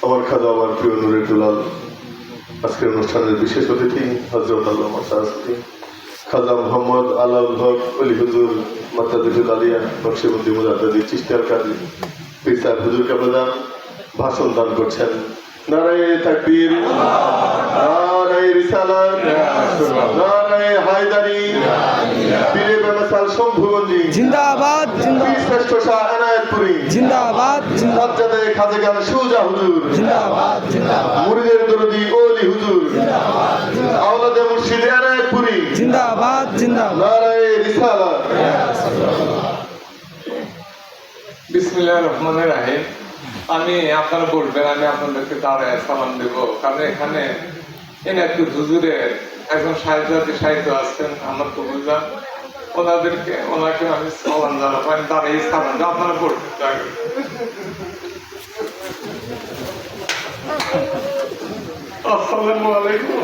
আমার খাজা আমার প্রিয় নুরে দুলাল, আজকের অনুষ্ঠানের বিশেষ অতিথি হজরত আল্লামা শাহসুফি খাজা মোহাম্মদ আলাউল হক অলি হুজুর মাতাদিফুল আলিয়া নকশবন্দি মুজাদ্দিদ চিশতিয়াল কাদরি পীর সাহেব হুজুর কেবলা ভাষণ দান করছেন। নারায়ে তাকবীর, নারায়ে রিসালাত, নারায়ে হায়দারি, পীরে বেমসাল শম্ভুগঞ্জি জিন্দাবাদ, পীর শ্রেষ্ঠ শাহ এনায়েতপুরী জিন্দাবাদ, সাজ্জাদে খাজেগান সুজা হুজুর জিন্দাবাদ, মুরিদের দরদি ওলি হুজুর আওলাদে মুর্শিদ এনায়েতপুরী জিন্দাবাদ, জিন্দাবাদ। নারায়ে রিসালাত। বিসমিল্লাহির রহমানির রহিম। আমি আপনারা বলবেন, আমি আপনাদেরকে দাঁড়ায় সালাম দেব, কারণ এখানে এনায়েতপুর হুজুরের একজন সাহিত্য আছেন আমার তো বুঝলাম, ওনাকে আমি সালাম জানাবো। আমি দাঁড়িয়ে সালাম দেবো, আপনারা বলবেন। আসসালামু আলাইকুম।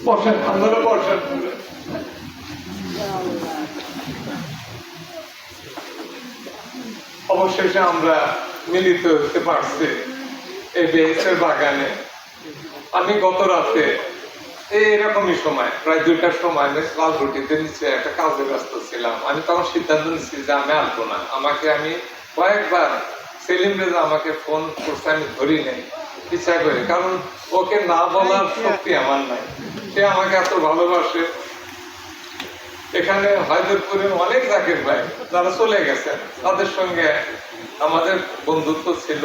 বসেন, আপনারা বসেন। অবশেষে আমরা মিলিত হতে পারছি এই বেহেশতের বাগানে। আমি গত রাতে এইরকমই সময় প্রায় 2টার সময় আমি লাল রুটিতে নিচে একটা কাজে ব্যস্ত ছিলাম। আমি তখন সিদ্ধান্ত নিচ্ছি যে আমি আসবো না। আমি কয়েকবার সেলিম রেজা আমাকে ফোন করছে, আমি ধরি নাই ইচ্ছা করে, কারণ ওকে না বলার শক্তি আমার নাই। সে আমাকে এত ভালোবাসে। এখানে হায়দরপুরের অনেক জাকির ভাই যারা চলে গেছেন, তাদের সঙ্গে আমাদের বন্ধুত্ব ছিল,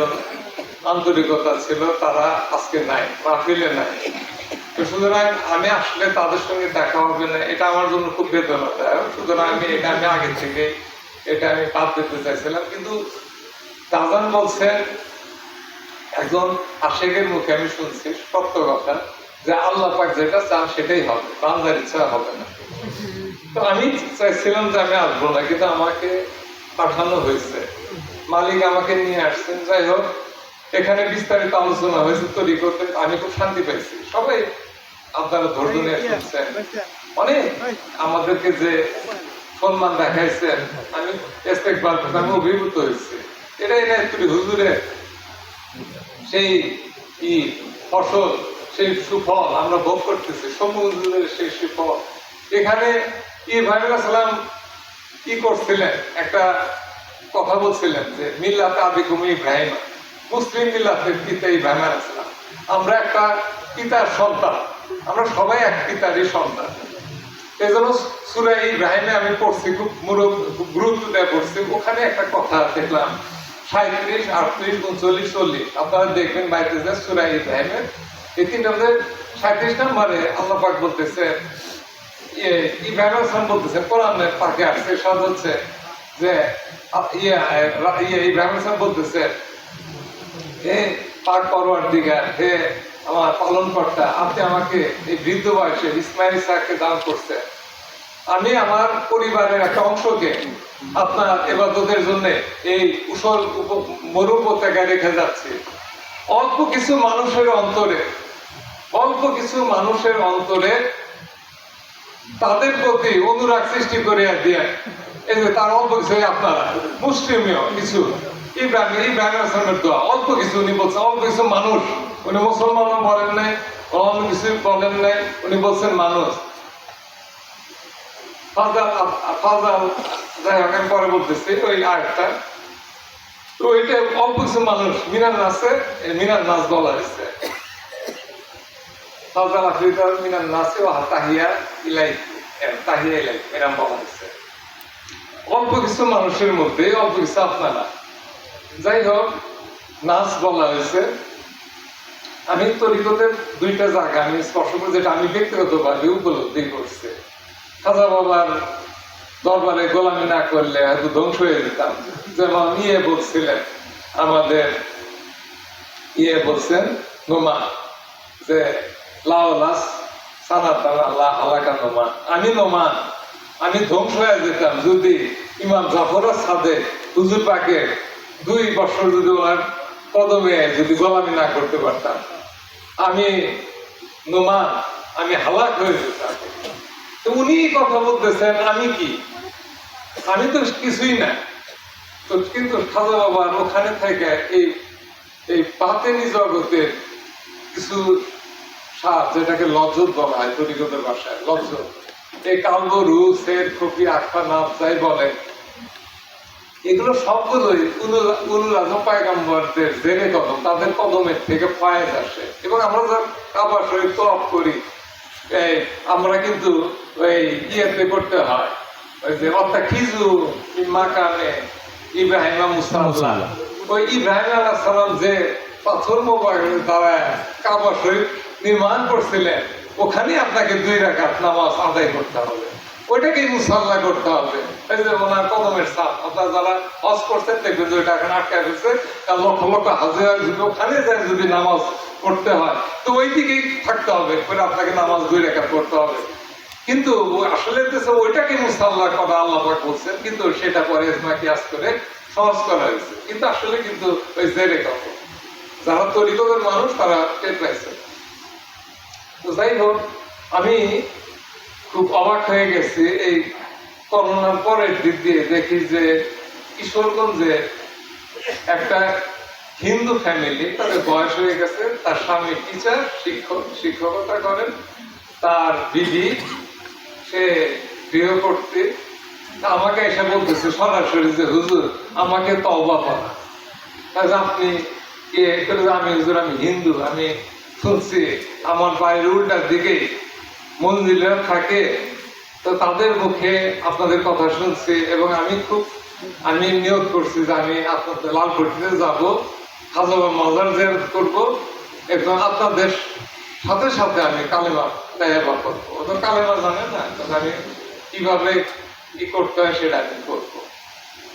আন্তরিকতা ছিল, তারা আজকে নাই, মাহফিলে নাই। তো সুতরাং আমি আসলে তাদের সঙ্গে দেখা হবে না, এটা আমার জন্য খুব বেদনাদায়ক। সুতরাং আমি আগে থেকে আমি বাদ দিতে চাইছিলাম, কিন্তু তাজান বলছেন একজন আশেকের মুখে আমি শুনছি সত্য কথা, যে আল্লাহ পাক যেটা চান সেটাই হবে, বান্দার ইচ্ছা হবে না। তো আমি চাইছিলাম যে আমি আসবো না, কিন্তু আমাকে পাঠানো হয়েছে, মালিক আমাকে নিয়ে আসছেন। যাই হোক, এখানে বিস্তারিত আলোচনা হয়েছে তরিকতে, আমি খুব শান্তি পাইছি। সবাই আপনারা ধৈর্য নিয়ে শুনছেন, অনেক আমাদেরকে যে সম্মান দেখাইছেন, আমি ইস্তেকবাল করতে আমি অভিভূত হয়েছি। এটাই না একটু হুজুরের সেই ফসল, সেই সুফল আমরা ভোগ করতেছি, হুজুরের সেই সুফল। এখানে ইব্রাহিম সালাম কি করছিলেন, একটা কথা বলছিলেন যে মিল্লাতে আবিকুম ইব্রাহিম, মুসলিম মিল্লাতের পিতা ইব্রাহিম আলাইহিস সালাম। আমরা একটা পিতার সন্তান, আমরা সবাই এক পিতারই সন্তান। এই জন্য সূরা ইব্রাহিমে আমি পড়ছি, খুব গুরুত্ব দিয়ে পড়ছি। ওখানে একটা কথা দেখলাম 37, 38, 39, 40, আপনারা দেখবেন বাইতে যে সূরা ইব্রাহিমের এই 37 নম্বরে আল্লাহ পাক বলতেছে, ইব্রাহিম সালাম বলতেছে, কোরআনের পাকে আসছে, সব হচ্ছে যে ইব্রাহিম সালাম বলতেছে, হে পাক পরওয়ারদিগার, হে আমার পালন কর্তা, আপনি আমাকে এই বৃদ্ধ বয়সে ইসমাইল ইসহাককে দান করছে। আমি আমার পরিবারের একটা অংশকে আপনার ইবাদতের জন্য এই উসল মরু উপত্যকায় রেখে যাচ্ছি। অল্প কিছু মানুষের অন্তরে তাদের প্রতি অনুরাগ সৃষ্টি করে দিয়ে, এই যে তার অল্প কিছু, আপনারা মুসলিমীয় কিছু ইব্রাহিম আসলামের দোয়া, অল্প কিছু উনি বলছেন, অল্প কিছু মানুষ, উনি মুসলমানও বলেন নাই, অন্য কিছু বলেন নাই, উনি বলছেন মানুষ। যাই হোক, আমি পরে বলতেছি ওই আরেকটা। তো ওইটা অল্প কিছু মানুষ মিনার নাচ বলা হয়েছে। ফাজাল আফ্রিকার মিনার নাচে ও তাহিয়া ইলাই এরম বলা হয়েছে। অল্প কিছু মানুষের মধ্যে অল্প কিছু আপনারা। যাই হোক, নাচ বলা হয়েছে। আমি তরিকতের 2টা জায়গা আমি স্পর্শ করে, যেটা আমি ব্যক্তিগতভাবে উপলব্ধি করছি। খাজা বাবার দরবারে গোলামি না করলে হয়তো ধ্বংস হয়ে যেতাম। যেমন বলছিলেন আমাদের বলছেন নোমা, যে লাওলাস সানাতান আল্লাহ হালাকা নোমা, আমি নোমান, আমি ধ্বংস হয়ে যেতাম যদি ইমাম জাফর সাদেক হুজুর পাকে 2 বছর যদি ওনার কদমে যদি গোলামি না করতে পারতাম, আমি নোমান, আমি হালাক হয়ে যেতাম। তো উনি কথা বলতেছেন আমি কি, আমি তো কিছুই না। তো কিন্তু খাজা বাবার ওখানে থেকে এই পাতেনি জগতের কিছু সাপ, যেটাকে লজ্জত বলা হয় তরিকতের ভাষায়, লজ্জত, এই কালবরু, সের, খপি, আখা, নাফ যাই বলেন, এগুলো সবগুলোই উলুল আজম পয়গম্বরদের জেনে কদম, তাদের কদমের থেকে ফয়েজ আসে। এবং আমরা যা কাবার শরীফ তওয়াফ করি, আমরা কিন্তু ওই ইয়েতে করতে হয়, ওই যে অর্থাৎ খিজু মাকানে ইব্রাহিম মুসাল্লাহ, ওই ইব্রাহিম আলাইহিস সালাম যে পাথর মোবারকের দ্বারা কাবা শরীফ নির্মাণ করছিলেন, ওখানে আপনাকে 2 রাকাত নামাজ আদায় করতে হবে, ওইটাকেই মুসাল্লা করতে হবে। এই যে ওনার কদমের ছাপ, আপনারা যারা হজ করছেন দেখবেন যে ওইটা এখন আটকায় ফেলছে, কারণ লক্ষ লক্ষ হাজার যদি ওখানে যায় যদি নামাজ পড়তে হয়, তো ওই দিকেই থাকতে হবে, ওইটা আপনাকে নামাজ 2 রাকাত করতে হবে। কিন্তু আসলে ওইটাকে মুসাল্লা করা আল্লাহ পাক বলছেন, কিন্তু সেটা পরে ইজমা কিয়াস করে সহজ করা হয়েছে। কিন্তু আসলে কিন্তু ওই জেরে কত যারা তরিকতের মানুষ তারা টের পাইছে। তো যাই হোক, আমি খুব অবাক হয়ে গেছি এই করোনার পরের দিক দিয়ে দেখি যে কিশোরগঞ্জে একটা হিন্দু ফ্যামিলি, তাদের বয়স হয়ে গেছে, তার স্বামী টিচার, শিক্ষকতা করেন, তার বিবি সে গৃহকর্ত্রী, আমাকে এসে বলতেছে সরাসরি যে হুজুর আমাকে তওবা করা। আপনি কে? আমি হুজুর আমি হিন্দু, আমি শুনছি আমার বাড়ির উল্টার দিকে মন্দিরের থাকে, তো তাদের মুখে আপনাদের কথা শুনছি এবং আমি নিয়োগ করছি যে আমি আপনাদের লালকুঠিতে যাব, খাজা বাবার মাজার জিয়ারত করবো এবং আপনাদের সাথে সাথে আমি কালেমা তাইবা করবো। ও তো কালেমা জানে না, আমি কিভাবে কি করতে হয় সেটা আমি করবো।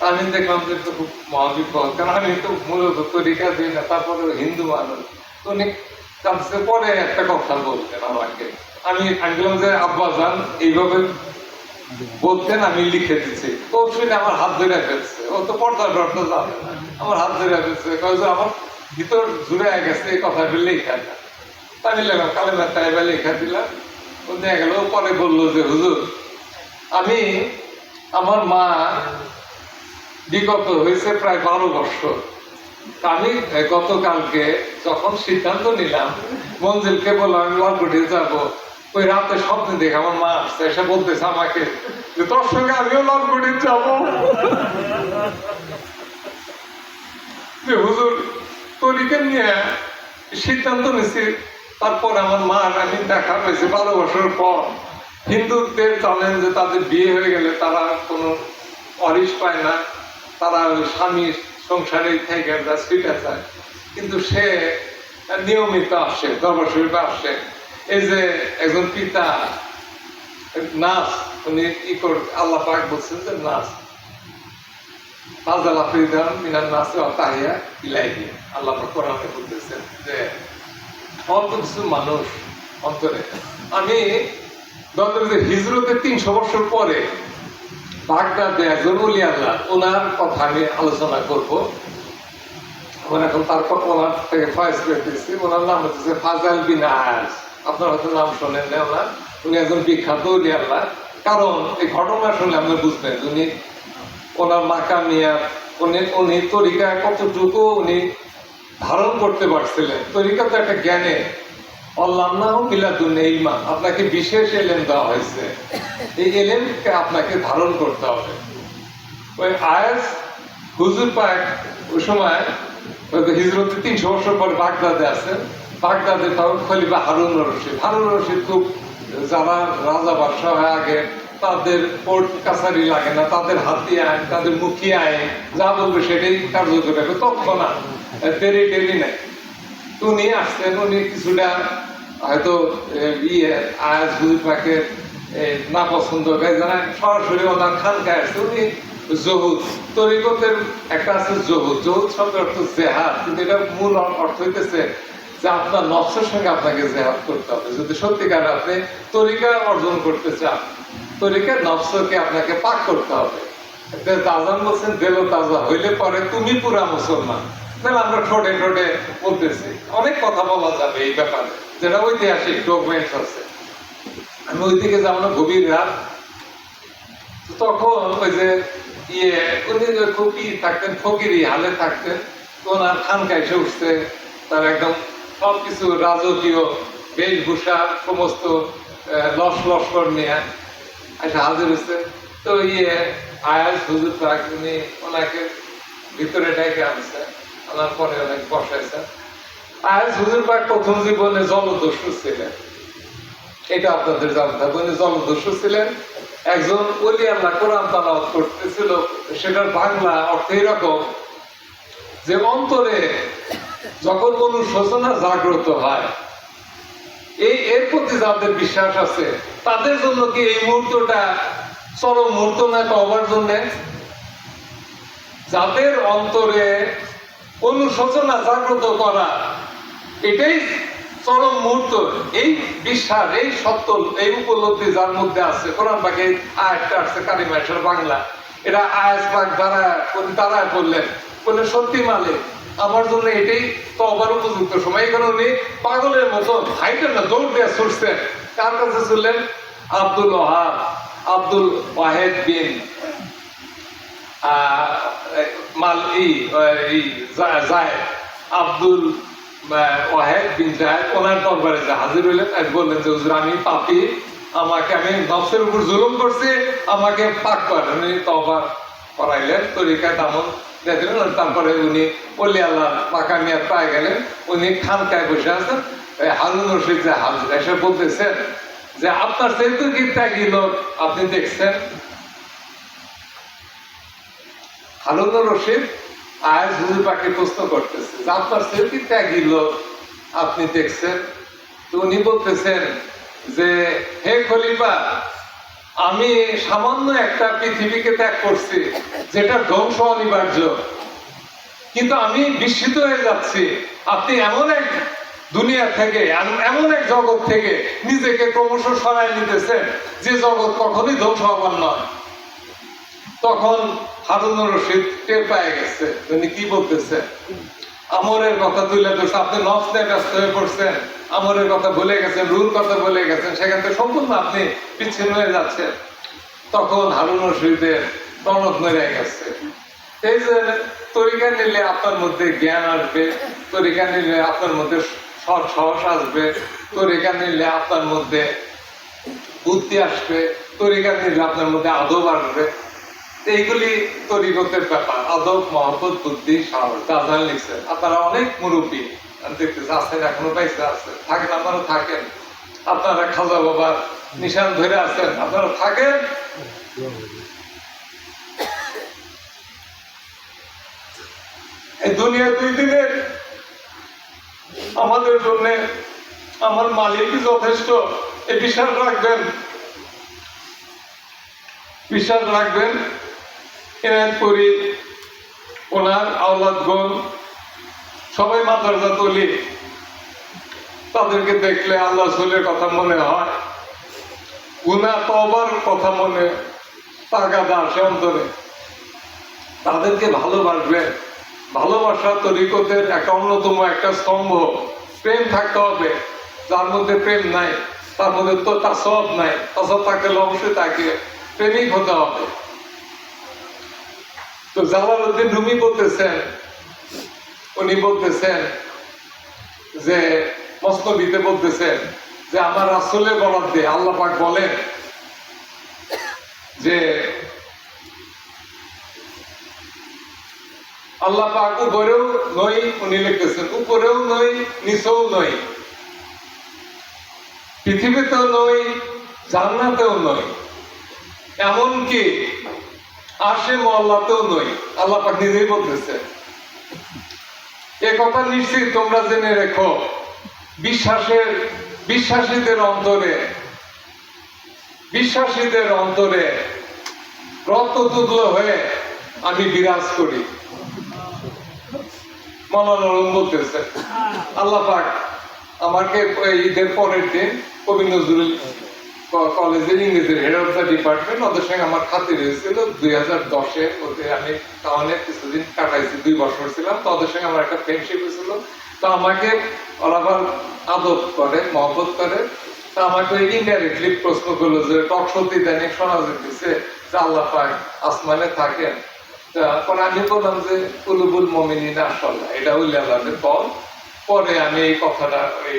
আমি দেখলাম যে খুব মহাবিপদ, কারণ আমি তো মূলত তরিকা দিই না, তারপরে হিন্দু মানুষ। উনি কাছে পরে একটা কথা বলতেন আমাকে, আমি বললাম যে আব্বা যান এইভাবে বলতেন, আমি লিখে দিচ্ছি। ও শুনে আমার হাত ধরে ফেলছে, ও তো পর্দা টর্দা জানে না, আমার হাত ধরে ফেলছে, আমার ভিতর জুড়ে গেছে এই কথা লেখা না। আমি লিখলাম কালেমা তাইবা লেখা দিলাম, ও নিয়ে গেল। পরে বললো যে হুজুর আমি আমার মা বিগত হয়েছে প্রায় 12 বছর, আমি গতকালকে যখন সিদ্ধান্ত নিলাম মঞ্জিলকে বললাম আমি লালকুঠি যাবো, ওই রাতে স্বপ্নে দেখে আমার মা আসছে, এসে বলতেছে আমাকে যে তোর সঙ্গে আমিও লালকুঠি যাবো। হুজুর তরিকা নিয়ে সিদ্ধান্ত নিছি, তারপর আমার মা আমি দেখা পেয়েছি 12 বছর পর। হিন্দুদের জানেন যে তাদের বিয়ে হয়ে গেলে তারা কোনো অরিস পায় না, তারা স্বামী সংসারে থেকে ছুটে যায়, কিন্তু সে নিয়মিত আসে, দরবার শরীফে আসে। এই যে একজন পিতা নাচ, উনি কি করে আল্লাহ পাক বলছেন যে নাচ আল্লাহ পাক কোরআনে বলতেছেন যে অল্প কিছু মানুষ অন্তরে। আমি হিজরতের 300 বছর পরে বাগদাদে একজন ওলি আল্লাহ, ওনার কথা আমি আলোচনা করবো। এখন তারপর ওনার থেকে ফয়েজ পেতেছি, ওনার নাম হচ্ছে ফাজাল বিন আয়াজ, আপনার হয়তো নাম শোনেন না ওনার। উনি একজন বিখ্যাত ওলি আল্লাহ, কারণ এই ঘটনা শুনলে আপনি বুঝবেন উনি ওনার মাকামিয়া, উনি তরিকা কতটুকু উনি ধারণ করতে পারছিলেন। তরিকা তো একটা জ্ঞানে আপনাকে বিশেষ এলেম দেওয়া হয়েছে, এই এলেমকে আপনাকে ধারণ করতে হবে। ওই আয়াজ হুজুর পাক ওই সময় হিজরতের 300 বছর পর বাগদাদে আছেন। বাগদাদে তখন খলিফা হারুন রশিদ। হারুন রশিদ খুব, যারা রাজা বাদশাহ হয় আগে তাদের কোর্ট কাছারি লাগে না, তাদের হাতি আইন, তাদের মুখী আইন যা বলবে সেটাই কার্যকর হবে, তৎক্ষণাৎ দেরি টেরি নেই। উনি আসছেন, উনি কিছুটা হয়তো আয়াজ হুজুর পাকে না পছন্দ করে, জানা সরাসরি ওনার খানকায় আসছে। উনি জহুদ, তরিকতের একটা আছে জহুদ, জহুদ শব্দের অর্থ জেহাদ, কিন্তু এটা মূল অর্থ হইতেছে যে আপনার নফসের সঙ্গে আপনাকে জেহাদ করতে হবে। যদি সত্যিকার আপনি তরিকা অর্জন করতে চান, তরিকার নফসকে আপনাকে পাক করতে হবে। আজান বলছেন দেল তাজা হইলে পরে তুমি পুরা মুসলমান। তাহলে আমরা ঠোঁটে ঠোঁটে বলতেছি, অনেক কথা বলা যাবে এই ব্যাপারে, যেটা ঐতিহাসিক ডকুমেন্টস আছে। আমি ওই দিকে যাবো না, গভীর রাত। তখন ওই যে উনি খুব থাকতেন, ফকিরি হালে থাকতেন। ওনার খানকা এসে উঠছে, তার একদম সবকিছু রাজকীয় বেশভূষা সমস্ত লস্কর নিয়ে এসে হাজির হচ্ছে। তো আয়াজ হুজুর পাক উনি ওনাকে ভিতরে ডেকে আনছে, আনার পরে অনেক বসাইছে। আয়াজ হুজুর পাক প্রথম জীবনে জলদস্যু ছিলেন, এটা আপনাদের জানতে হবে। উনি জলদস্যু ছিলেন, একজন ওলি আল্লাহ কোরআন তেলাওয়াত করতেছিল, সেটার বাংলা অর্থ এরকম যে অন্তরে যখন অনুশোচনা জাগ্রত হয়, এর প্রতি যাদের বিশ্বাস আছে তাদের জন্য কি এই মুহূর্তটা চরম মুহূর্ত না হবার জন্য? যাদের অন্তরে অনুশোচনা জাগ্রত করা, এটাই চরম মুহূর্ত। এই বিশ্বাস, এই সত্য, এই উপলব্ধি যার মধ্যে আছে, কোরআন পাকে আয়াতটা আসছে কারিমা বাংলা, এটা আয়াত পাক দ্বারা বললেন, বলে সত্যি মালিক আমার জন্য এটাই তওবার উপযুক্ত সময়। এখানে উনি পাগলের মতো হাইটেন না, দৌড় দিয়ে ছুটছেন। কার কাছে ছিলেন? আব্দুল ওয়াহেদ বিন আব্দুল ওয়াহেদ বিন জায়েদ ওনার দরবারে হাজির হইলেন। বললেন যে হুজুর আমি পাপী, আমি নফসের উপর জুলুম করছি, আমাকে পাক করেন। উনি তওবা করাইলেন, তরিকায় দামন দিয়ে দিলেন। তারপরে উনি ওলি আল্লাহ মাকামিয়াত পায়ে গেলেন। উনি খানকায় বসে আছেন। হারুন রশিদ যে হাজির এসে বলতেছেন যে আপনার সেতু কি ত্যাগী লোক আপনি দেখছেন? হারুন রশিদ আয়াজ হুজুর পাকে প্রশ্ন করতেছে যে আপনার সেতু ত্যাগী লোক আপনি দেখছেন? তো উনি বলতেছেন যে হে খলিফা, আমি সামান্য একটা পৃথিবীকে ত্যাগ করছি যেটা ধ্বংস অনিবার্য, কিন্তু আমি বিস্মিত হয়ে যাচ্ছি আপনি এমন এক দুনিয়া থেকে, এমন এক জগৎ থেকে নিজেকে ক্রমশ সরাই নিতেছেন যে জগৎ কখনোই ধ্বংস হবার নয়। তখন হারুন রশিদ টের পেয়ে গেছে উনি কি বলতেছে। আমরের কথা তুলে ধরছে, আপনি নফস নিয়ে ব্যস্ত হয়ে পড়ছেন, আমরের কথা ভুলে গেছেন, রুর কথা ভুলে গেছেন, সেখান থেকে সম্পূর্ণ আপনি বিচ্ছিন্ন হয়ে যাচ্ছেন। তখন হারুন রশিদের টনক নড়ে গেছে। এই যে তরিকা নিলে আপনার মধ্যে জ্ঞান আসবে, তরিকা নিলে আপনার মধ্যে সৎ সাহস আসবে, তরিকা নিলে আপনার মধ্যে বুদ্ধি আসবে, তরিকা নিলে আপনার মধ্যে আদব আসবে। এইগুলি তরিকতের ব্যাপার, আদব, মহব্বত, বুদ্ধি, সাহস। দাদান লিখছেন, আপনারা অনেক মুরব্বী দেখতেছে আছেন, এখনো পাইছে আছেন, থাকেন, আপনারা থাকেন। আপনারা খাজা বাবার নিশান ধরে আছেন, আপনারা থাকেন। এই দুনিয়া 2 দিনের, আমাদের জন্য আমার মালিকই যথেষ্ট। এই বিশ্বাস রাখবেন, বিশ্বাস রাখবেন। এনায়তপুরি ওনার আওলাদগণ সবাই মাদ্রাসাত ওলি, তাদেরকে দেখলে আল্লাহ রাসূলের কথা মনে হয়, গুনাহ তওবার কথা মনে তাগাদা আসে অন্তরে। তাদেরকে ভালোবাসবেন। ভালোবাসা তরিকতের একটা অন্যতম একটা স্তম্ভ। প্রেম থাকতে হবে, যার মধ্যে প্রেম নাই তার মধ্যে তো তাসাউফ নাই। তাসাউফ থাকলে অবশ্যই তাকে প্রেমিক হতে হবে। তো জালালউদ্দিন রুমি বলতেছেন, উনি বলতেছেন যে মসনবীতে বলতেছেন যে আমার রাসূলের বরাদ্দে আল্লাহ পাক বলেন যে আল্লাহ পাক উপরেও নই, উনি লিখতেছেন উপরেও নই, নিচেও নই, পৃথিবীতেও নই, জান্নাতেও নই, এমনকি আরশে মুআল্লাতেও নই। আল্লাহ পাক নিজেই বলতেছে। এ কথা নিশ্চিত তোমরা জেনে রেখো, বিশ্বাসীদের অন্তরে রক্ততুল্য হয়ে আমি বিরাজ করি। মৌলানা বলতেছে আল্লাহ পাক আমাকে ঈদের পরের দিন কবি নজরুল কলেজের ইংরেজির হেড অফ দ্য ডিপার্টমেন্ট, ওদের সঙ্গে আমার খাতির হয়েছিল 2010-এ। ওদের আমি টাউনে কিছুদিন কাটাইছি, 2 বছর ছিলাম। তো ওদের সঙ্গে আমার একটা ফ্রেন্ডশিপ হয়েছিল। তো আমাকে ওরা আবার আদব করে, মহব্বত করে। তা আমাকে ইনডাইরেক্টলি প্রশ্ন করলো যে টক সত্যি দেনে শোনা যেতেছে যে আল্লাহ পাক আসমানে থাকেন। তারপর আমি বললাম যে কুলুবুল মুমিনিন আল্লাহ, এটা হইলে আল্লাহর কল। পরে আমি এই কথাটা ওই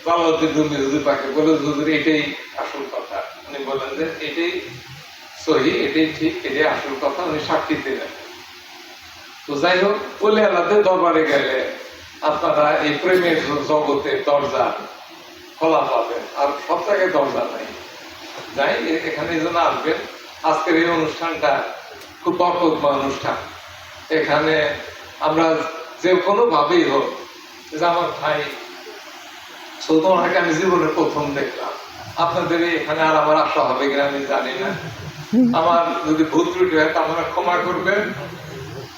জালালউদ্দিন রুমি হুজুর পাকে বলে, হুজুর এটাই আসল কথা। উনি বললেন যে এটাই সহি, এটাই ঠিক, এটাই আসল কথা। উনি সাক্ষী দিলেন। তো যাই হোক, বলে আল্লাহদের দরবারে গেলে আপনারা এই প্রেমের জগতে দরজা খোলা পাবেন, আর সব জায়গায় দরজা নাই। যাই এখানে এই জন্য আসবেন। আজকের এই অনুষ্ঠানটা খুব বরকতময় অনুষ্ঠান। এখানে আমরা যে কোনো ভাবেই হোক, যে আমার ভাই সুলতানকে আমি জীবনে প্রথম দেখলাম, আপনাদের এখানে আর আমার আশা হবে কিনা আমি জানি না। আমার যদি ভুল ত্রুটি হয় তা আপনারা ক্ষমা করবেন।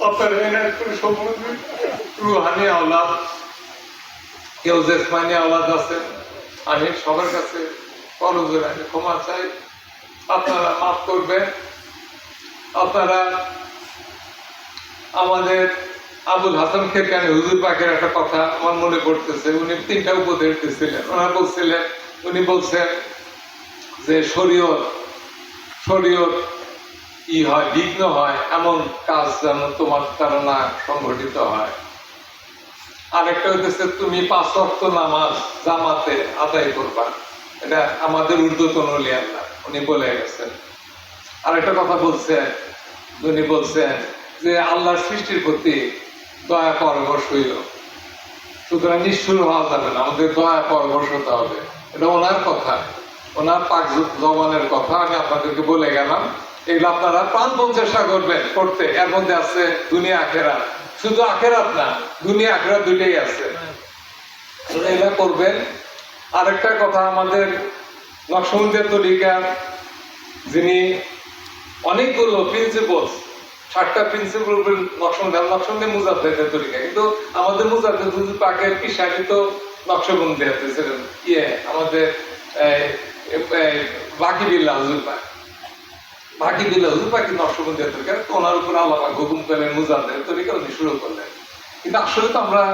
আপনার এনায়তপুর সম্বন্ধে রুহানি আওলাদ, কেউ জেসমানি আওলাদ আছেন, আমি সবার কাছে করজোড়ে আমি ক্ষমা চাই। আপনারা মাফ করবেন। আপনারা আমাদের আবুল হাসান খেরকানি হুজুর পাকের একটা কথা আমার মনে পড়তেছে। উনি 3টা উপদেশ দিচ্ছিলেন। ওনারা বলছিলেন, উনি বলছেন যে শরীয়ত হয়, বিঘ্ন হয় এমন কাজ যেন তোমার দ্বারা না সংঘটিত হয়। আরেকটা হইতেছে তুমি 5 ওয়াক্ত নামাজ জামাতে আদায় করবা, এটা আমাদের ঊর্ধ্বতন ওলি আল্লাহ উনি বলে গেছেন। আরেকটা কথা বলছেন, উনি বলছেন যে আল্লাহর সৃষ্টির প্রতি দয়া পরবশ হইল, সুতরাং নিষ্ঠুর হওয়া যাবে না, আমাদের দয়া পরবশ হতে হবে। এটা ওনার কথা, ওনার পাক জবানের কথা আমি আপনাদেরকে বলে গেলাম। এগুলো আপনারা প্রাণপণ চেষ্টা করবেন করতে। এর মধ্যে আছে দুনিয়া আখেরাত, শুধু আখেরাত না, দুনিয়া আখেরাত দুইটাই আছে, এগুলো করবেন। আরেকটা কথা, আমাদের নকশবন্দিয়া তরিকার যিনি অনেকগুলো প্রিন্সিপলস, 7টা প্রিন্সিপল নকশবন্দিয়া মুজাদ্দেদের তরিকা, কিন্তু আমাদের মুজাদ্দেদ হুজুর পাকের পিসানি তো নকশবন্দিয়াতে ছিলেন, আমাদের বাকিবিল্লাহ হুজুর পাক, বাকিবিল্লাহ হুজুর পাক নকশবন্দিয়া তরিকা, তো ওনার উপর আল্লাহ হুকুম করলেন মুজাদ্দেদের তরিকা উনি শুরু করলেন। কিন্তু আসলে তো আমরা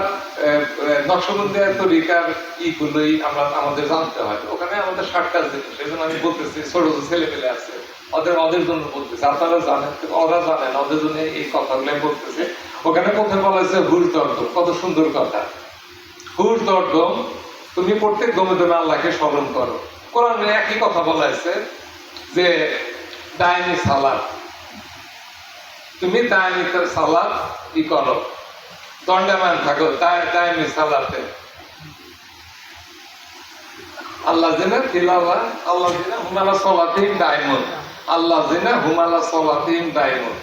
নকশবন্দিয়া তরিকার ইগুলোই আমরা আমাদের জানতে হয়। ওখানে আমাদের 7টা জিনিস, সেজন্য আমি বলতেছি ছোট ছেলে পেলে আছে ওদের জন্য বলতেছে, আপনারা জানেন, ওরা জানেন, ওদের জন্য এই কথাগুলো বলতেছে। ওখানে কোথায় বলা হয়েছে হুর দর্দম, কত সুন্দর কথা। হুর দর্দম, তুমি প্রত্যেক দমে দমে আল্লাহকে স্মরণ করো। কোরআনে একই কথা বলা হয়েছে যে দায়নি সালাত, তুমি দায়নি সালাত করো, দণ্ডায়মান থাকো দায়নি সালাতে। আল্লাহ জিনা তিলাওয়া, আল্লাহ জিনা হুমালা সলাতিম দায়মুন, আল্লাহ জিনা হুমালা সলাতিম দায়মুন।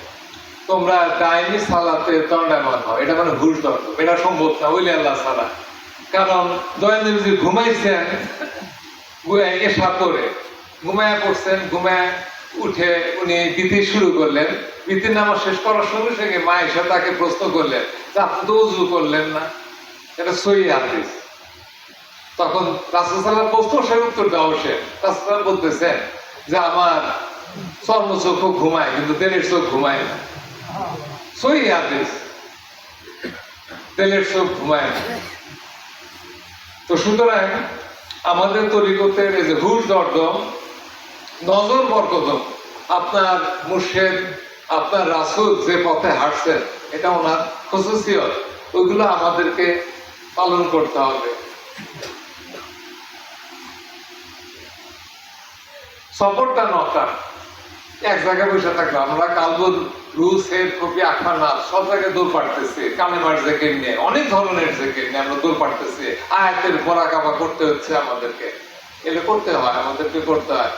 তোমরা দায়নি সালাতে দণ্ডায়মান হও, এটা মানে হুশ দণ্ড, এটা সম্ভব না ওইলে আল্লাহ ছাড়া। কারণ দয়ানবী যদি ঘুমাইছেন, এসা করে ঘুমায় পড়ছেন, ঘুমায় উঠে উনি বিধি শুরু করলেন। বিধির নামাজ শেষ করার সঙ্গে সঙ্গে মা এসে তাকে প্রশ্ন করলেন যে আপনি তো উজু করলেন না, এটা সহি হাদিস। তখন রাসূল সাল্লাল্লাহু আলাইহি ওয়াসাল্লাম প্রশ্ন, সে উত্তর দেওয়া, সে রাসূল সাল্লাল্লাহু বলতেছেন যে আমার চর্মচক্ষু ঘুমায় কিন্তু তেলের চোখ ঘুমায় না, সহি হাদিস, তেলের চোখ ঘুমায় না। তো সুতরাং আমাদের তরিকতের এই যে হুশ দর্দম, নজর বরকদম, আপনার মুর্শিদ, আপনার রাসূল যে পথে হাঁটছেন, এটা ওনার খুসুসিয়ত, ওইগুলো আমাদেরকে পালন করতে হবে। সফরটা নটা, এক জায়গায় বসে থাকলো, আমরা কালবুল রুস হেড কপি আখানা সব জায়গায় দৌড় পাড়তেছি, কালেমার জেকেট নিয়ে, অনেক ধরনের জেকেট নিয়ে আমরা দৌড় পাড়তেছি, আয়াতের মোরাকাবা করতে হচ্ছে আমাদেরকে, এগুলো করতে হয়, আমাদেরকে করতে হয়।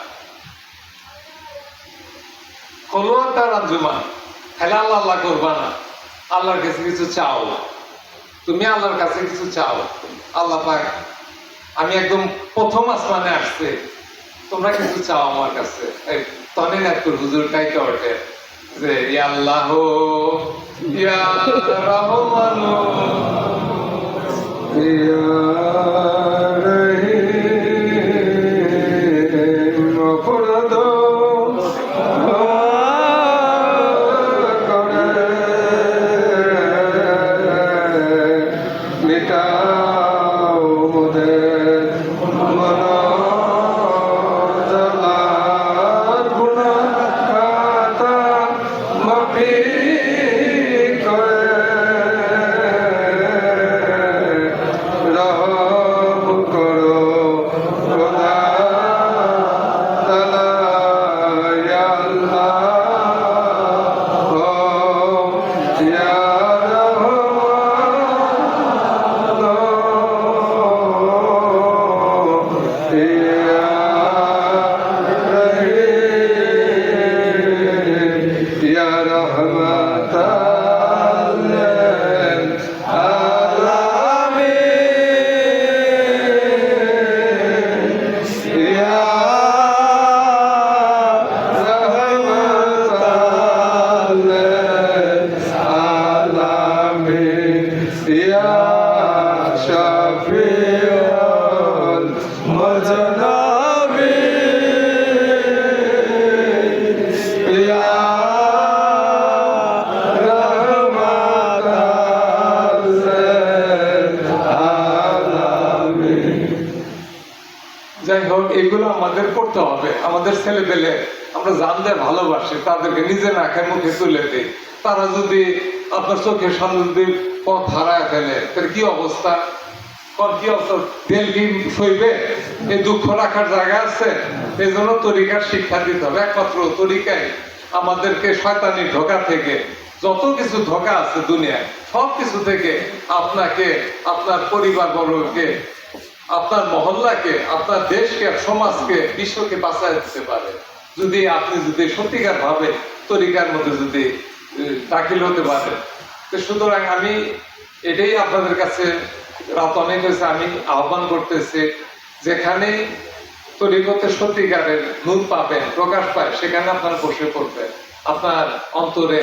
খোলোয়ার তার আঞ্জুমান, খালি আল্লাহ আল্লাহ করবা না, আল্লাহর কাছে কিছু চাও, তুমি আল্লাহর কাছে কিছু চাও। আল্লাহ পাক, আমি একদম প্রথম আসমানে আসছে, তোমরা কিছু চাও আমার কাছে। তনে নাকুর হুজুর কাইতে ওঠে যে ইয়া আল্লাহ ইয়া রহমান ইয়া রহিম ফরদ মিটাও মোদের মন রহমতাল লিল আলামিন ইয়া রহমতাল লিল আলামিন ইয়া শাফিউল মুজনাবিন ইয়া রহমতাল লিল আলামিন। যাই হোক, এগুলো আমাদের করতে হবে। আমাদের ছেলেপেলে আমরা জানলে ভালোবাসি, তাদেরকে নিজে না খেয়ে মুখে তুলে দিই। তারা যদি আপনার চোখের সামনে যদি পথ হারায় ফেলে, তাহলে কি অবস্থা? কি অবস্থা? তেল কি সইবে? এই দুঃখ রাখার জায়গা আছে? এই জন্য তরিকার শিক্ষা দিতে হবে। একমাত্র তরিকায় আমাদেরকে শয়তানি ধোঁকা থেকে, যত কিছু ধোঁকা আছে দুনিয়ায়, সব কিছু থেকে আপনাকে, আপনার পরিবার বর্গকে, আপনার মহল্লাকে, আপনার দেশকে, সমাজকে, বিশ্বকে বাঁচায় দিতে পারে যদি আপনি যদি সত্যিকার ভাবে তরিকার মধ্যে যদি দাখিল হতে পারেন। তো সুতরাং আমি এটাই আপনাদের কাছে রাত অনেক হয়েছে, আমি আহ্বান করতেছি, যেখানে তরিকতে সত্যিকারের নূর পাবেন, প্রকাশ পায়, সেখানে আপনার বসে পড়বেন। আপনার অন্তরে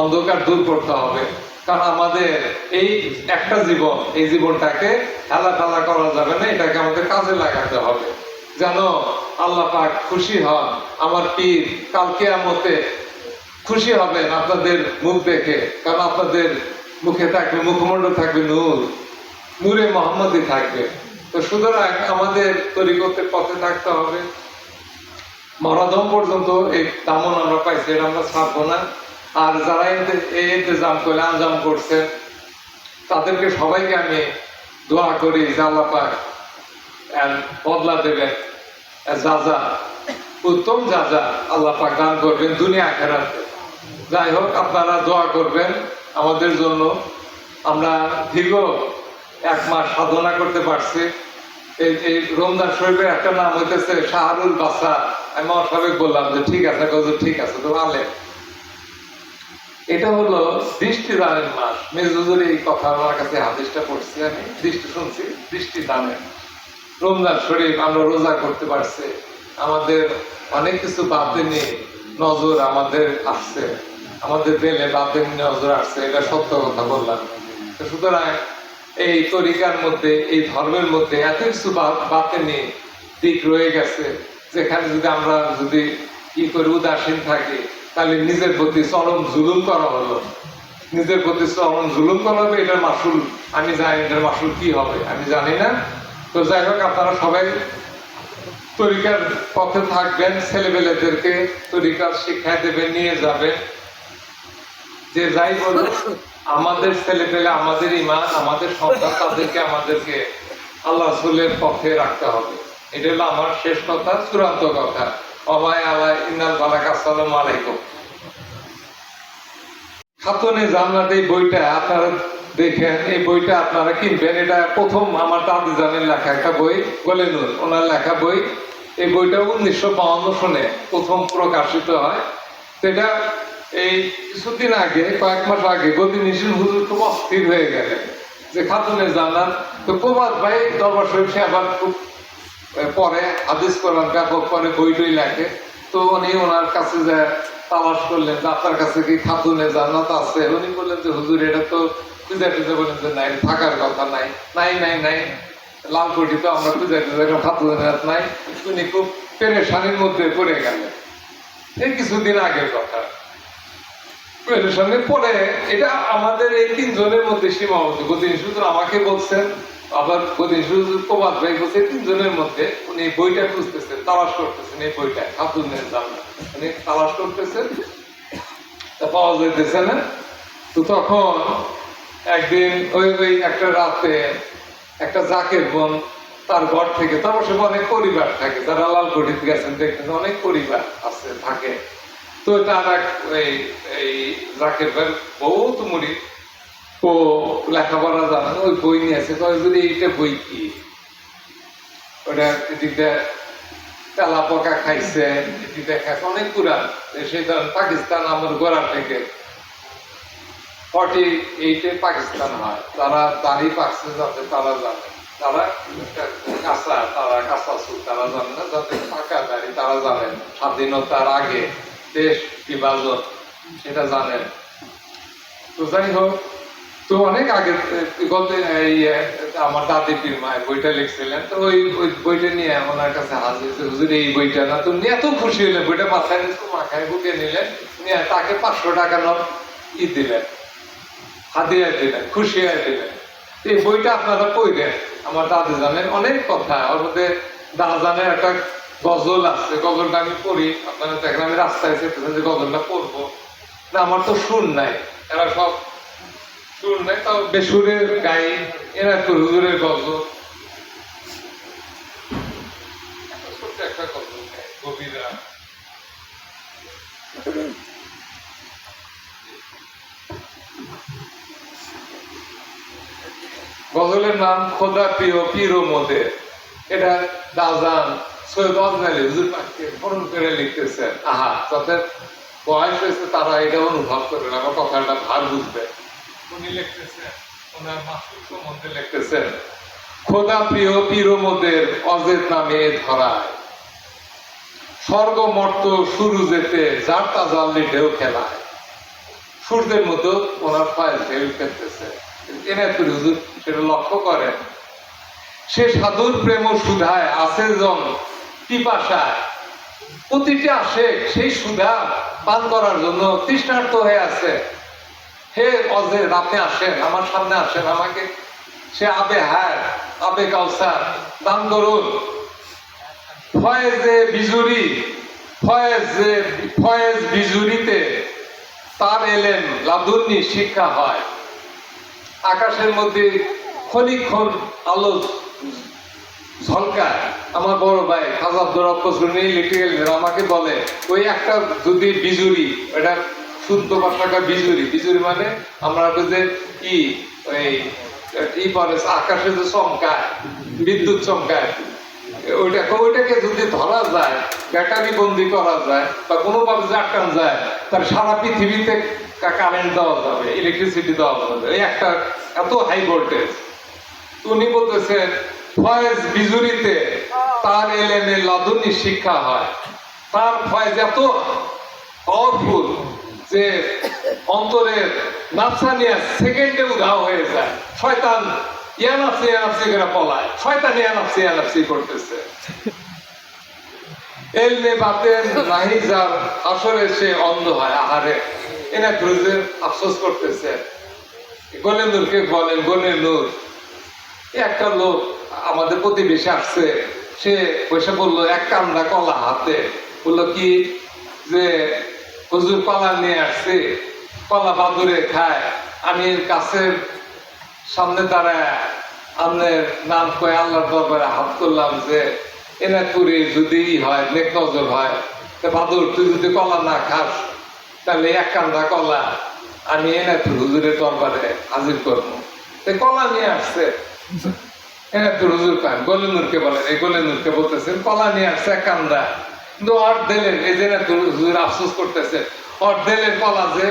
অন্ধকার দূর করতে হবে। কারণ আমাদের এই একটা জীবন, এই জীবনটাকে হেলা ফেলা করা যাবে না, এটাকে আমাদের কাজে লাগাতে হবে যেন আল্লাহ পাক খুশি হন। আমার পীর কাল কিয়ামতে খুশি হবেন আপনাদের মুখ দেখে, কারণ আপনাদের মুখে থাকবে, মুখমণ্ডল থাকবে নূর, নূরে মোহাম্মদই থাকবে। তো সুতরাং আমাদের তরিকতের পথে থাকতে হবে। মরাদম পর্যন্ত এই দামন আমরা পাইছি, এটা আমরা ছাড়বো না। আর যারা এই ইন্তজাম করে আঞ্জাম করছেন, তাদেরকে সবাইকে আমি দোয়া করি যে আল্লাহ পাক বদলা দেবেন, যা উত্তম যা আল্লাহ পাক দান করবেন দুনিয়া আখিরাতে। যাই হোক, আপনারা দোয়া করবেন আমাদের জন্য। আমরা দীর্ঘ 1 মাস সাধনা করতে পারছি। এই রমজান শরীফের একটা নাম হইতেছে শাহরুল বাসা। আমি অস্বাভাবিক বললাম যে ঠিক আছে, ঠিক আছে, তো আলে এটা হলো দৃষ্টিদানের মাস। মেজুজুর এই কথা আমার কাছে হাদিসটা পড়ছি, আমি দৃষ্টি শুনছি, দৃষ্টিদানের রমজান শরীফ আমরা রোজা করতে পারছি। আমাদের অনেক কিছু বাতিনি নজর আমাদের আসছে, আমাদের দিলে বাতিনি নজর আসছে, এটা সত্য কথা বললাম। সুতরাং এই তরিকার মধ্যে, এই ধর্মের মধ্যে এত কিছু বাতিনি দিক রয়ে গেছে, যেখানে যদি আমরা যদি কি করে উদাসীন থাকি, তাহলে নিজের প্রতি চরম জুলুম করা হলো। নিজের প্রতি চরম জুলুম করা হবে, এটার মাসুল আমি জানি, এটার মাসুল কি হবে আমি জানি না। তো যাই হোক, আপনারা সবাই তরিকার পথে থাকবেন, ছেলেবেলেদেরকে তরিকার শিক্ষা দেবেন, নিয়ে যাবেন। যে যাই বলুন, আমাদের ছেলেপেলে, আমাদের ইমান, আমাদের সন্তান, তাদেরকে আমাদেরকে আল্লাহ রাসূলের পথে রাখতে হবে। এটা হলো আমার শেষ কথা, চূড়ান্ত কথা। ওমায় আল্লাহ ইন্নাল বারাক। আসসালামু আলাইকুম। খাতুনে জান্নাত এই বইটা আপনারা দেখেন, এই বইটা আপনারা কিনবেন। এটা প্রথম আমার দাদি জানের লেখা একটা বই, গলেনুর ওনার লেখা বই। এই বইটা 1952 সনে প্রথম প্রকাশিত হয়। সেটা এই কিছুদিন আগে, কয়েক মাস আগে গদিনিশিন হুজুর খুব অস্থির হয়ে গেলেন যে খাতুনে জান্নাত। তো প্রবাদ ভাই দরবার শরীফ সে আবার খুব পরে হাদিস কোরআন ব্যাপক পরে বই টই লেখে। তো উনি ওনার কাছে যে তালাশ করলেন যে আপনার কাছে কি খাতুনে জান্নাত আছে? উনি বললেন যে হুজুর এটা তো খুঁজে টুজে, বলেন যে নাই, থাকার কথা নাই, নাই নাই নাই লালকুটি তো আমরা খুঁজে টুজে খাতুনে জান্নাত নাই। উনি খুব পেরেশানির মধ্যে পড়ে গেলেন। এই কিছুদিন আগের কথা। পেরেশানির পরে এটা আমাদের এই 3 জনের মধ্যে সীমাবদ্ধ। গদিন শুধু আমাকে বলছেন, আবার গদিন শুধু প্রবাদ ভাই বলছে, 3 জনের মধ্যে উনি বইটা খুঁজতেছেন, তালাশ করতেছেন। এই বইটা খাতুনের জান্নাত উনি তালাশ করতেছেন, পাওয়া যাইতেছে না। তো তখন একদিন ওই একটা রাতে একটা জাকের বোন তার ঘর থেকে, তারপর সে অনেক পরিবার থাকে, যারা লালকুটিতে গেছেন দেখেন অনেক পরিবার আছে থাকে। তো তার এই জাকের ভাই বহুত মুড়ি, ও লেখাপড়া জানেন, ওই বই নিয়ে আছে। যদি এইটা বই কি ওটা এদিকটা তেলা পোকা খাইছে, খাইছে অনেক পুরান। সেই পাকিস্তান আমার গোড়া থেকে 48-এ পাকিস্তান হয়। তারা দাড়ি পাকছে যাতে তারা জানে, তারা কাঁচা চুল তারা জানে না, যাতে পাকা দাড়ি তারা জানেন। স্বাধীনতার আগে দেশ বিভাজন সেটা জানেন। তো যাই হোক, তো অনেক আগে আমার দাদি পীর মায়ের বইটা লিখছিলেন। তো ওই বইটা নিয়ে ওনার কাছে হাজির, হুজুর এই বইটা না, তুমি এত খুশি হলেন, বইটা মাথায় মাথায় বুকে নিলেন, নিয়ে তাকে 500 টাকা নোট দিলেন, হাদিয়া দিলেন, খুশি হয়ে দিলেন। এই বইটা আপনারা পড়বেন। আমার দাদি জানেন অনেক কথা, ওর মধ্যে দাদানের একটা গজল আছে, গজলটা আমি পড়ি, আপনারা দেখেন আমি রাস্তায় চেপেছেন যে গজলটা পড়বো না, আমার তো সুর নাই, এরা সব সুর নাই, তাও বেসুরের গাই, এরা তো হুজুরের গজল, ছোট্ট একটা গজল গাই, কবিরা। গজলের নাম খোদা প্রিয় পীর ও মোদের। এটা দাজান সৈয়দ আজমাইল হুজুর পাককে স্মরণ করে লিখতেছেন। আহা, যাদের বয়স হয়েছে তারা এটা অনুভব করবেন, আমার কথাটা ভার বুঝবে। উনি লিখতেছেন, ওনার মাসুদ সম্বন্ধে লিখতেছেন, খোদা প্রিয় পীর ও মোদের অজের নামে ধরায়, স্বর্গ মর্ত শুরু যেতে যার তাজাল্লি ঢেউ খেলায়। সূর্যের মতো ওনার পায়ে ঢেউ খেলতেছে, এনায়তুল হুজুর সেটা লক্ষ্য করেন। সে সাধুর প্রেম সুধায় আছে জন পিপাসায়, প্রতিটি আসে সেই সুধা পান করার জন্য তৃষ্ণার্ত হয়ে আছে। হে অজের, আপনি আসেন, আমার সামনে আসেন, আমাকে সে আবে হায় আবে কাউসার দান করুন। ফয়েজে বিজুরি, ফয়েজ বিজুরিতে তার এলেন লাদুন্নি শিক্ষা হয়। আকাশের মধ্যে ক্ষণিক্ষণ আলো ঝলকায়। আমার বড় ভাই খাজা আব্দুর রব ফজলুল লিখে গেলেন, আমাকে বলে ওই একটা যদি বিজুরি, এটা শুদ্ধ ভাষাটা বিজুরি, বিজুরি মানে আমরা যে ওই পরে আকাশে যে চমকায়, বিদ্যুৎ চমকায়, ওইটাকে যদি ধরা যায়, ব্যাটারি বন্দি করা যায় বা কোনোভাবে যে আটকান যায়, তার সারা পৃথিবীতে কারেন্ট দেওয়া যাবে, ইলেকট্রিসিটি দেওয়া যাবে, এই একটা এত হাই ভোল্টেজ। উনি বলতেছেন ফয়েজ বিজুরিতে তার এলেনে লাদুনি শিক্ষা হয়। তার ফয়েজ এত পাওয়ারফুল যে অন্তরের নাফসানিয়া সেকেন্ডে উধাও হয়ে যায়। শয়তান ইয়ানাফসি ইয়ানাফসি করে পলায়, শয়তান ইয়ানাফসি ইয়ানাফসি করতেছে। এলমে বাতেন নাহি যার আসরে সে অন্ধ হয়। আহারে, এনা ধৈর্যের আফসোস করতেছে। গলে নূরকে বলেন, গলে নূর একটা লোক আমাদের প্রতিবেশী আসছে, সে বসে বললো এক কান্দা কলা হাতে, বললো কি যে হুজুর কলা নিয়ে আসছে, কলা বাদুরে খায়, আমি গাছের সামনে দাঁড়ায় আপনার নাম কয়ে আল্লাহর দরবারে হাত করলাম যে এনা করে যদি হয় নেক নজর হয়, বাদুর তুই যদি কলা না খাস তাহলে এক কান্দা কলা আমি এনা হুজুরের দরবারে হাজির করবো। কলা নিয়ে আসছে, হুজুর পান গলেনুরকে বলেন, এই গলেনুরকে বলতেছেন কলা নিয়ে আসছে এক কান্দা, কিন্তু অর দিলেন, এই যে হুজুর আফসোস করতেছে, অর দিলেন কলা যে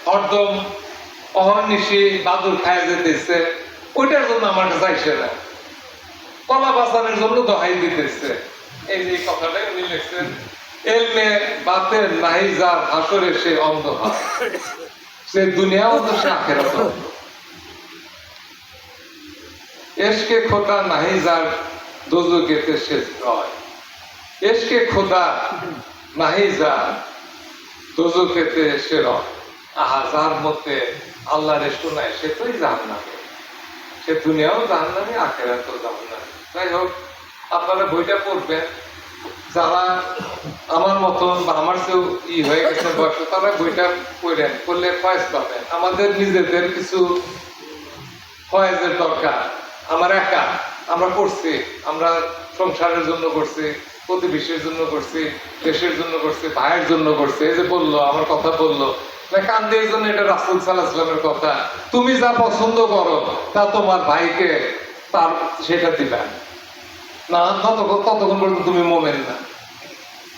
হরদম অহর্নিশি বাদুর খায় যেতেছে, ওইটার জন্য আমার কাছে আইসে না, কলা বাঁচানোর জন্য দোহাই দিতেছে। এই যে কথাটাই উনি লিখছেন, এলমে বাতের নাহি যার হাসরে সে অন্ধ হয়, সে দুনিয়া অন্ধ, সে আখেরাত অন্ধ। এসকে খোদা নাহি যার দোজখেতে সে রয়, এসকে খোদা নাহি যার দোজখেতে সে রয়। আহা, যার মধ্যে আল্লাহর ইষ্ট নাই সে তোই জাহান্নামে, সে দুনিয়াও জাহান্নামে, আখেরাতেও জাহান্নামে। যাই হোক, আপনারা বইটা পড়বেন, যারা আমার মতন বা আমার চেয়েও হয়ে গেছে বয়স, তারা বইটা পড়েন, পড়লে ফয়েজ পাবেন। আমাদের নিজেদের কিছু ফয়েজের দরকার। আমার একা আমরা করছি, আমরা সংসারের জন্য করছি, প্রতিবেশীর জন্য করছি, দেশের জন্য করছি, ভাইয়ের জন্য করছি। এই যে বললো, আমার কথা বললো না কান্দে, এই জন্য এটা রাসূল সাল্লাল্লাহু আলাইহি ওয়াসাল্লামের কথা, তুমি যা পছন্দ করো তা তোমার ভাইকে তার সেটা দিবা না, ততক্ষণ পর্যন্ত তুমি মোমেন না।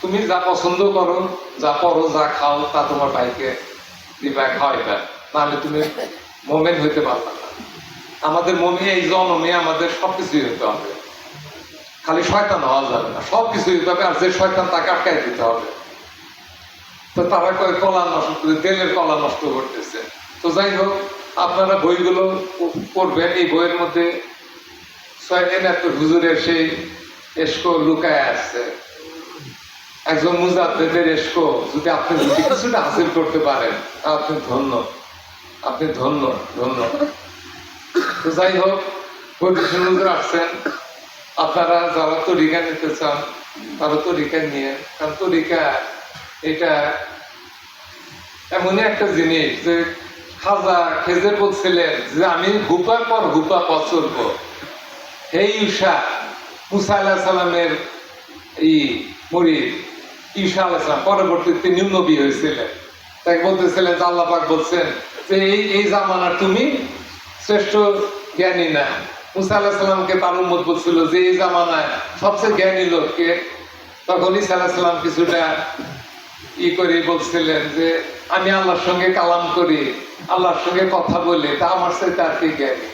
তুমি যা পছন্দ করো, যা পড়ো, যা খাও, তা তোমার ভাইকে দিবা, খাওয়াইবা, নাহলে তুমি মোমেন হইতে পারবা না। আমাদের মনে এই জন্মে আমাদের সবকিছুই হতে হবে, খালি শয়তান হওয়া যাবে না, সবকিছুই হতে হবে। আর যে শয়তান তাকে আটকাই দিতে হবে। তো তারা কয় কলা নষ্ট করে, তেলের কলা নষ্ট করতেছে। তো যাই হোক, আপনারা বইগুলো পড়বেন। এই বইয়ের মধ্যে হুজুরের সেই এসকো লুকায় আছে, একজন মুজাদ্দেদের এসকো যদি আপনি কিছুটা হাসিল করতে পারেন, আপনি ধন্য, আপনি ধন্য ধন্য। তো যাই হোক, হুজুর আসছেন, আপনারা যারা তরিকা নিতে চান তারা তরিকা নিয়ে, কারণ তরিকা এটা এমনই একটা জিনিস যে খাজা খেজে বলছিলেন যে আমি হুপার পর হুপা পথ চলবো। হে ঈশা, মুসা আলাইহিস সালামের মুরিদ ঈশা আলাইহিস সালাম, পরবর্তী তিনি নবী হয়েছিলেন। তাই বলতেছিলেন যে আল্লাহ পাক বলছেন যে এই জামানার তুমি শ্রেষ্ঠ জ্ঞানী না। মুসা আলাইহিস সালামকে তার উম্মত বলছিল যে এই জামানায় সবচেয়ে জ্ঞানী লোককে। তখন ঈসা আলাইহিস সালাম কিছুটা করে বলছিলেন যে আমি আল্লাহর সঙ্গে কালাম করি, আল্লাহর সঙ্গে কথা বলি, তা আমার সাথে আর কি জ্ঞানী।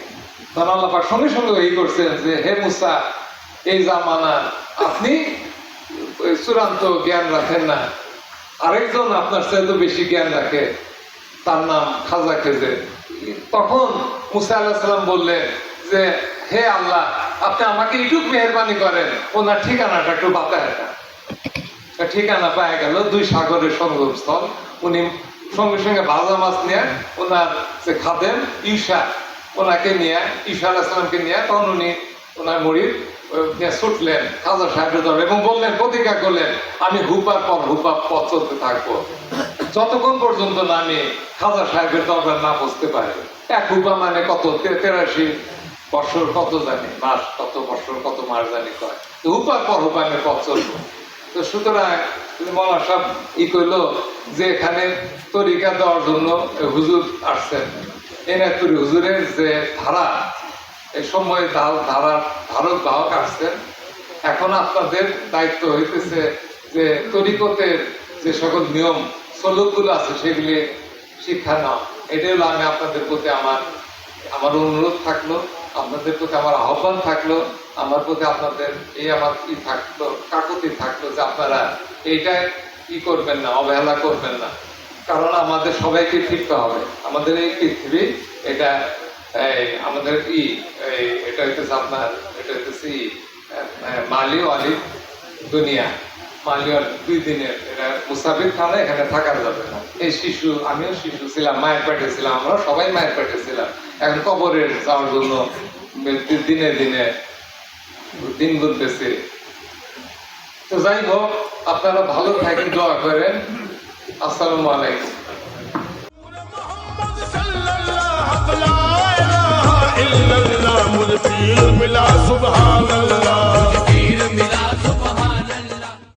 তখন আল্লাহ পাক সঙ্গে সঙ্গে এই করছেন যে হে মুসা, এই জামানা আপনি চূড়ান্ত জ্ঞান রাখেন না, আরেকজন আপনার চাইতে বেশি জ্ঞান রাখে, তার নাম খাজা খেজে। তখন মুসা আলাইহিস সালাম বললেন যে হে আল্লাহ, আপনি আমাকে একটু মেহরবানি করেন, ওনার ঠিকানাটা একটু বাতায় না। ঠিকানা পাওয়া গেল 2 সাগরের সঙ্গমস্থল। উনি সঙ্গে সঙ্গে ভাজা মাছ নিয়ে ওনার যে খাদেম ঈশা, ওনাকে নিয়ে, ঈশা আলাইহিস সালামকে নিয়ে, তখন উনি ওনার মুরিদ নিয়ে ছুটলেন খাজা সাহেবের দরবারে এবং বললেন, প্রতিজ্ঞা করলেন, আমি হুপার পর হুপা পথ চলতে থাকবো যতক্ষণ পর্যন্ত না আমি খাজা সাহেবের দরবার না পৌঁছতে পারি। 1 হুপা মানে কত? 83 বছর, কত জানি মাস, কত বছর, কত মাস জানি কয়। হুপার পর হুপা আমি পথ চলবো। তো সুতরাং মৌলানা সাহেব কইলো যে এখানে তরিকা দেওয়ার জন্য হুজুর আসছেন। এনায়তপুর হুজুরের যে ধারা, এই সময় ধারার ধারক বাহক আসছেন। এখন আপনাদের দায়িত্ব হইতেছে যে তরিকতের যে সকল নিয়ম সলুকগুলো আছে সেগুলি শিক্ষা নাও। এটাই হলো আমি আপনাদের প্রতি আমার অনুরোধ থাকলো, আপনাদের প্রতি আমার আহ্বান থাকলো, আমার প্রতি আপনাদের এই আমার থাকলো, কাকুতি থাকলো যে আপনারা এইটাই করবেন না, অবহেলা করবেন না। কারণ আমাদের সবাইকে ফিরতে হবে। আমাদের এই পৃথিবী এটা আমাদের এটা হইতেছে আপনার, এটা হইতেছে মালি আলি দুনিয়া, মালি আর 2 দিনের, এটা মুসাফির খানা, এখানে থাকা যাবে না। এই শিশু, আমিও শিশু ছিলাম, মায়ের পেটে ছিলাম, আমরা সবাই মায়ের পেটে ছিলাম। এখন কবরে যাওয়ার জন্য দিনে দিনে দিন গুনতেছে। তো যাই হোক, আপনারা ভালো থাকেন, দোয়া করেন। আসসালামু আলাইকুম।